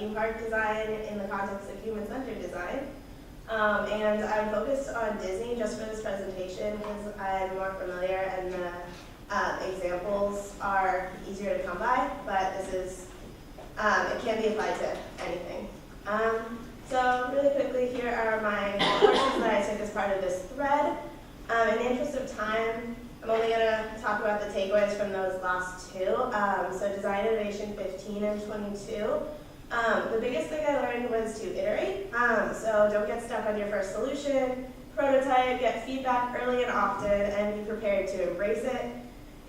theme park design in the context of human-centered design. And I'm focused on Disney just for this presentation because I'm more familiar and the examples are easier to come by, but this is, it can be applied to anything. So really quickly, here are my courses that I took as part of this thread. In the interest of time, I'm only going to talk about the takeaways from those last two. So Design Innovation 15 and 22. The biggest thing I learned was to iterate. So don't get stuck on your first solution, prototype, get feedback early and often, and be prepared to embrace it.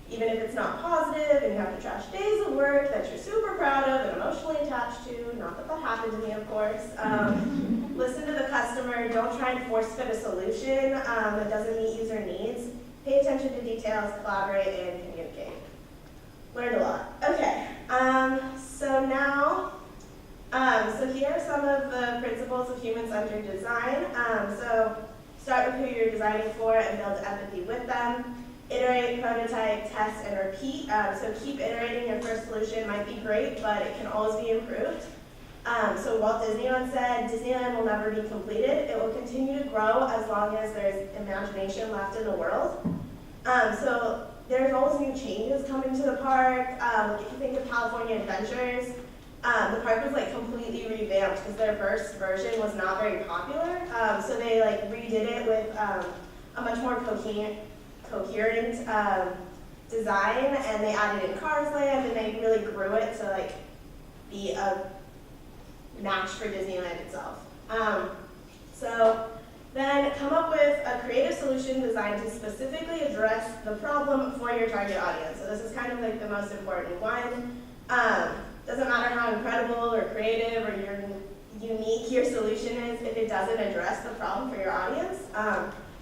Even if it's not positive and you have to trash days of work that you're super proud of and emotionally attached to, not that that happened to me, of course. Listen to the customer, don't try and force fit a solution that doesn't meet user needs. Pay attention to details, collaborate, and communicate. Learned a lot. Okay, so now, so here are some of the principles of human-centered design. So start with who you're designing for and build empathy with them. Iterate, prototype, test, and repeat. So keep iterating. Your first solution might be great, but it can always be improved. So Walt Disney once said, Disneyland will never be completed. It will continue to grow as long as there's imagination left in the world. So there's always new changes coming to the park. If you think of California Adventures, the park was like completely revamped because their first version was not very popular. So they like redid it with a much more coherent design, and they added in Cars Land, and they really grew it to like be a match for Disneyland itself. So then come up with a creative solution designed to specifically address the problem for your target audience. So this is kind of like the most important one. Doesn't matter how incredible or creative or unique your solution is if it doesn't address the problem for your audience.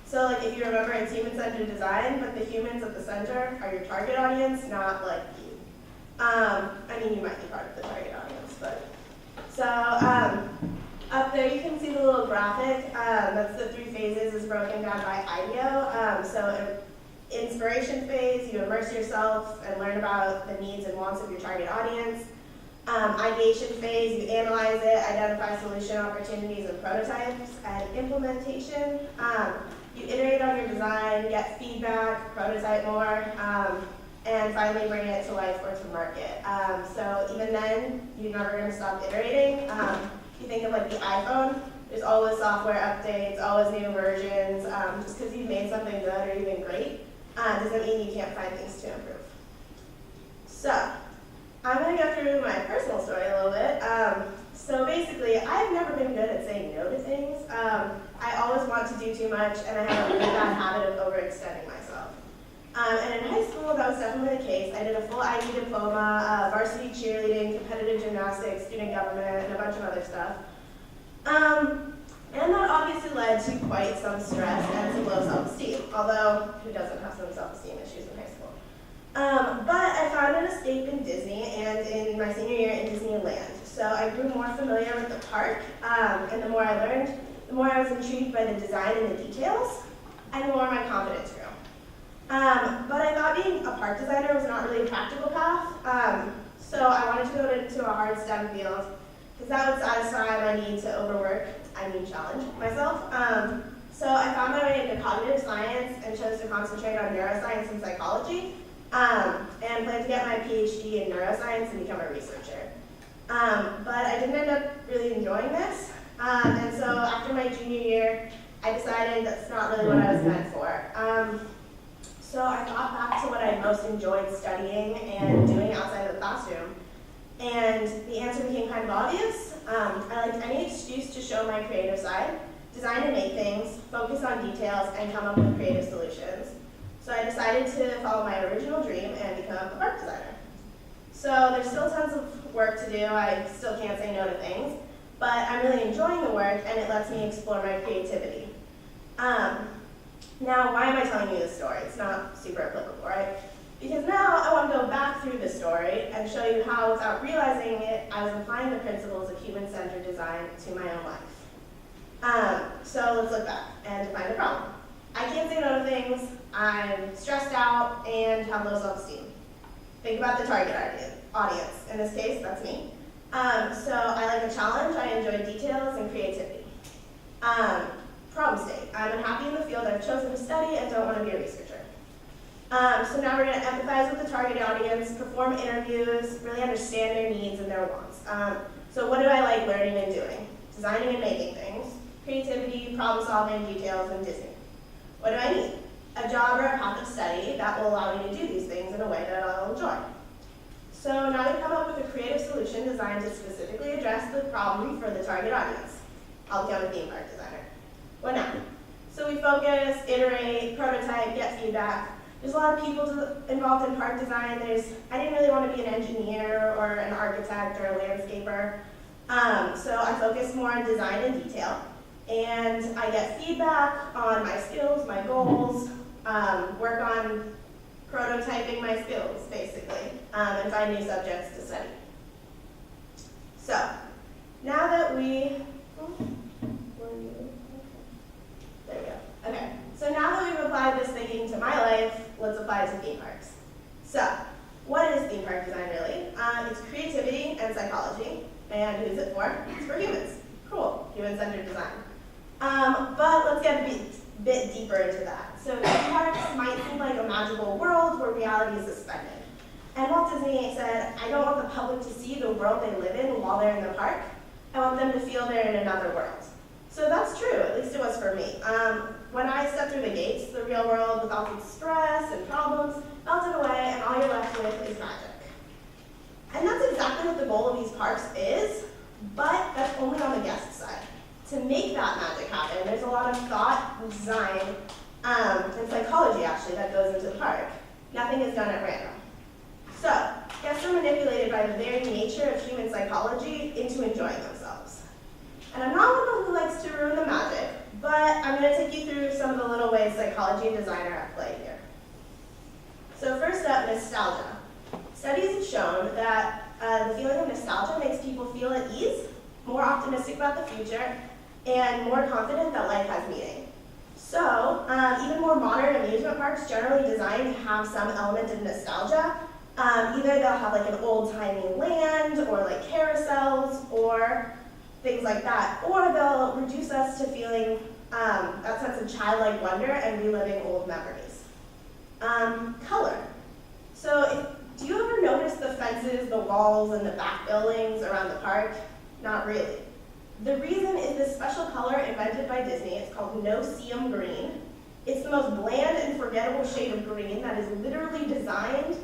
So like if you remember, it's human-centered design, but the humans at the center are your target audience, not like you. I mean, you might be part of the target audience, but. So up there you can see the little graphic. That's the 3 phases is broken down by IDEO. So inspiration phase, you immerse yourself and learn about the needs and wants of your target audience. Ideation phase, you analyze it, identify solution opportunities and prototypes. And implementation, you iterate on your design, get feedback, prototype more, and finally bring it to life or to market. So even then, you're never going to stop iterating. If you think of like the iPhone, there's always software updates, always new versions. Just because you've made something good or even great doesn't mean you can't find things to improve. So I'm going to go through my personal story a little bit. So basically, I've never been good at saying no to things. I always want to do too much, and I have a really bad habit of overextending myself. And in high school, that was definitely the case. I did a full IB diploma, varsity cheerleading, competitive gymnastics, student government, and a bunch of other stuff. And that obviously led to quite some stress and some low self-esteem, although who doesn't have some self-esteem issues in high school? But I found an escape in Disney and in my senior year in Disneyland. So I grew more familiar with the park, and the more I learned, the more I was intrigued by the design and the details, and the more my confidence grew. But I thought being a park designer was not really a practical path, so I wanted to go to a hard STEM field, because that would satisfy my need to challenge myself. So I found my way into cognitive science and chose to concentrate on neuroscience and psychology, and plan to get my PhD in neuroscience and become a researcher. But I didn't end up really enjoying this, and so after my junior year, I decided that's not really what I was meant for. So I thought back to what I most enjoyed studying and doing outside of the classroom, and the answer became kind of obvious. I liked any excuse to show my creative side, design and make things, focus on details, and come up with creative solutions. So I decided to follow my original dream and become a park designer. So there's still tons of work to do. I still can't say no to things, but I'm really enjoying the work, and it lets me explore my creativity. Now, why am I telling you this story? It's not super applicable, right? Because now I want to go back through the story and show you how, without realizing it, I was applying the principles of human-centered design to my own life. So let's look back and define the problem. I can't say no to things, I'm stressed out, and have low self-esteem. Think about the target audience. In this case, that's me. So I like a challenge, I enjoy details and creativity. Problem state. I'm unhappy in the field I've chosen to study and don't want to be a researcher. So now we're going to empathize with the target audience, perform interviews, really understand their needs and their wants. So what do I like learning and doing? Designing and making things, creativity, problem solving, details, and Disney. What do I need? A job or a path of study that will allow me to do these things in a way that I'll enjoy. So now we've come up with a creative solution designed to specifically address the problem for the target audience. I'll become a theme park designer. What now? So we focus, iterate, prototype, get feedback. There's a lot of people involved in park design. I didn't really want to be an engineer or an architect or a landscaper. So I focus more on design and detail. And I get feedback on my skills, my goals, work on prototyping my skills, basically, and find new subjects to study. So, now that there we go. Okay, so now that we've applied this thinking to my life, let's apply it to theme parks. So, what is theme park design really? It's creativity and psychology. And who's it for? It's for humans. Cool, human-centered design. But let's get a bit deeper into that. So theme parks might seem like a magical world where reality is suspended. And Walt Disney said, I don't want the public to see the world they live in while they're in the park. I want them to feel they're in another world. So that's true, at least it was for me. When I stepped through the gates, the real world with all its stress and problems melted away, and all you're left with is magic. And that's exactly what the goal of these parks is, but that's only on the guest side. To make that magic happen, there's a lot of thought, design, and psychology actually that goes into the park. Nothing is done at random. So, guests are manipulated by the very nature of human psychology into enjoying themselves. And I'm not one who likes to ruin the magic, but I'm going to take you through some of the little ways psychology and design are at play here. So first up, nostalgia. Studies have shown that the feeling of nostalgia makes people feel at ease, more optimistic about the future, and more confident that life has meaning. So, even more modern amusement parks generally designed to have some element of nostalgia. Either they'll have like an old-timey land, or like carousels, or things like that, or they'll reduce us to feeling that sense of childlike wonder and reliving old memories. Color. So, do you ever notice the fences, the walls, and the back buildings around the park? Not really. The reason is this special color invented by Disney. It's called no-see-um green. It's the most bland and forgettable shade of green that is literally designed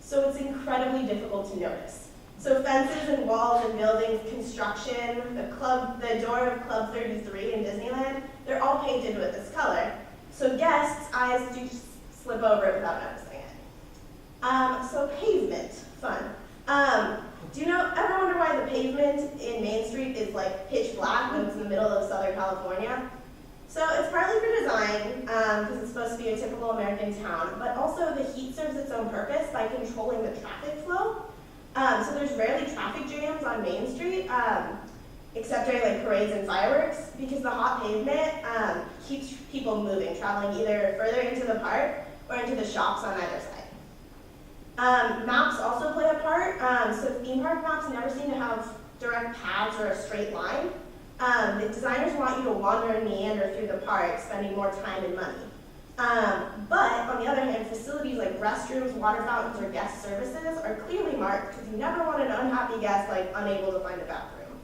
so it's incredibly difficult to notice. So fences and walls and buildings, construction, the door of Club 33 in Disneyland, they're all painted with this color. So guests' eyes do slip over it without noticing it. So pavement, fun. Do you ever wonder why the pavement in Main Street is like pitch black when it's in the middle of Southern California? So it's partly for design, because it's supposed to be a typical American town, but also the heat serves its own purpose by controlling the traffic flow. So there's rarely traffic jams on Main Street, except during like parades and fireworks, because the hot pavement keeps people moving, traveling either further into the park or into the shops on either side. Maps also play a part. So theme park maps never seem to have direct paths or a straight line. The designers want you to wander and meander through the park, spending more time and money. But on the other hand, facilities like restrooms, water fountains, or guest services are clearly marked because you never want an unhappy guest like unable to find a bathroom.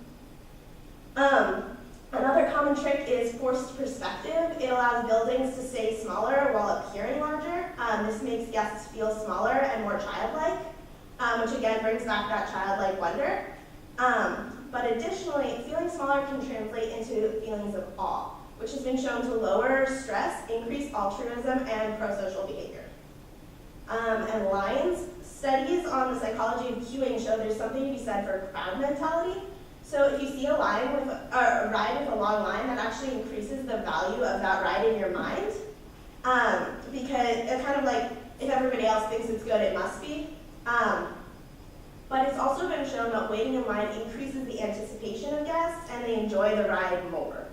Another common trick is forced perspective. It allows buildings to stay smaller while appearing larger. This makes guests feel smaller and more childlike, which again brings back that childlike wonder. But additionally, feeling smaller can translate into feelings of awe, which has been shown to lower stress, increase altruism, and pro-social behavior. And lines. Studies on the psychology of queuing show there's something to be said for crowd mentality. So if you see a ride with a long line, that actually increases the value of that ride in your mind. Because it's kind of like, if everybody else thinks it's good, it must be. But it's also been shown that waiting in line increases the anticipation of guests and they enjoy the ride more.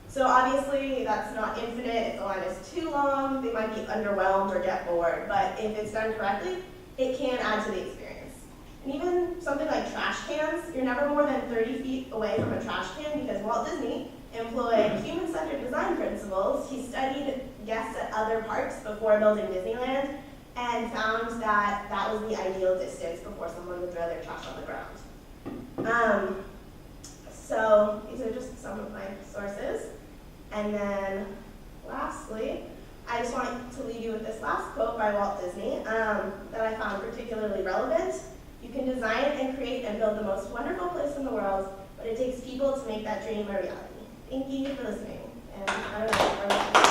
So obviously that's not infinite. If the line is too long, they might be underwhelmed or get bored. But if it's done correctly, it can add to the experience. And even something like trash cans, you're never more than 30 feet away from a trash can because Walt Disney employed human-centered design principles. He studied guests at other parks before building Disneyland and found that that was the ideal distance before someone would throw their trash on the ground. So these are just some of my sources. And then lastly, I just want to leave you with this last quote by Walt Disney that I found particularly relevant. You can design and create and build the most wonderful place in the world, but it takes people to make that dream a reality. Thank you for listening. And I don't know,